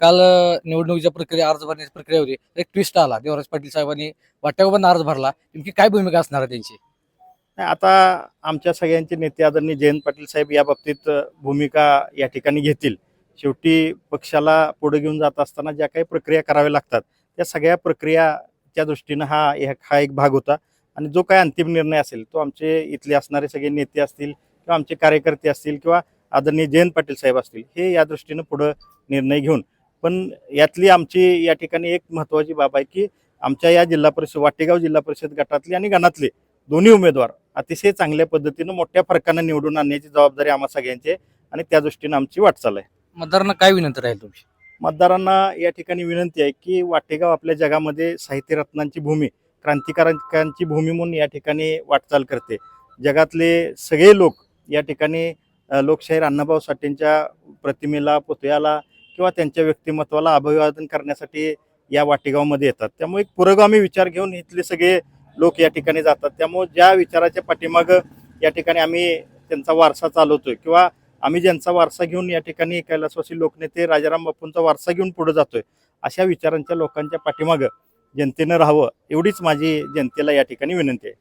काल निवडणुकीच्या प्रक्रिया अर्ज भरण्याची प्रक्रिया होती. एक ट्विस्ट आला. देवराज पाटील साहेबांनी वाटेगावमधून अर्ज भरला. नेमकी काय भूमिका असणार आहे त्यांची? नाही, आता आमच्या सगळ्यांचे नेते आदरणीय जयंत पाटील साहेब या बाबतीत भूमिका या ठिकाणी घेतील. शेवटी पक्षाला पुढे घेऊन जात असताना ज्या काही प्रक्रिया कराव्या लागतात त्या सगळ्या प्रक्रियाच्या दृष्टीनं हा एक भाग होता आणि जो काही अंतिम निर्णय असेल तो आमचे इथले असणारे सगळे नेते असतील किंवा आमचे कार्यकर्ते असतील किंवा आदरणीय जयंत पाटील साहेब असतील हे या दृष्टीनं पुढं निर्णय घेऊन. पण यातली आमची या ठिकाणी एक महत्त्वाची बाब आहे की आमच्या या जिल्हा परिषद वाटेगाव जिल्हा परिषद गटातले आणि गणातले दोन्ही उमेदवार अतिशय चांगल्या पद्धतीनं मोठ्या फरकानं निवडून आणण्याची जबाबदारी आम्हा सगळ्यांची आहे आणि त्या दृष्टीनं आमची वाटचाल आहे. मतदारांना काय विनंती राहील तुमची? मतदारांना या ठिकाणी विनंती आहे की वाटेगाव आपल्या जगामध्ये साहित्यरत्नांची भूमी, क्रांतिकारकांची भूमी म्हणून या ठिकाणी वाटचाल करते. जगातले सगळे लोक या ठिकाणी लोकशाहीर अण्णाभाऊ साठेंच्या प्रतिमेला, पुतळ्याला किंवा त्यांच्या व्यक्तिमत्वाला अभिवादन करण्यासाठी या वाटेगावमध्ये येतात. त्यामुळे एक पुरोगामी विचार घेऊन इथले सगळे लोक या ठिकाणी जातात. त्यामुळे ज्या विचाराच्या पाठीमागं या ठिकाणी आम्ही त्यांचा वारसा चालवतोय किंवा आम्ही ज्यांचा वारसा घेऊन या ठिकाणी कैलासवासी लोकनेते राजाराम बापूंचा वारसा घेऊन पुढे जातोय, अशा विचारांच्या लोकांच्या पाठीमागं जनतेनं राहावं एवढीच माझी जनतेला या ठिकाणी विनंती आहे.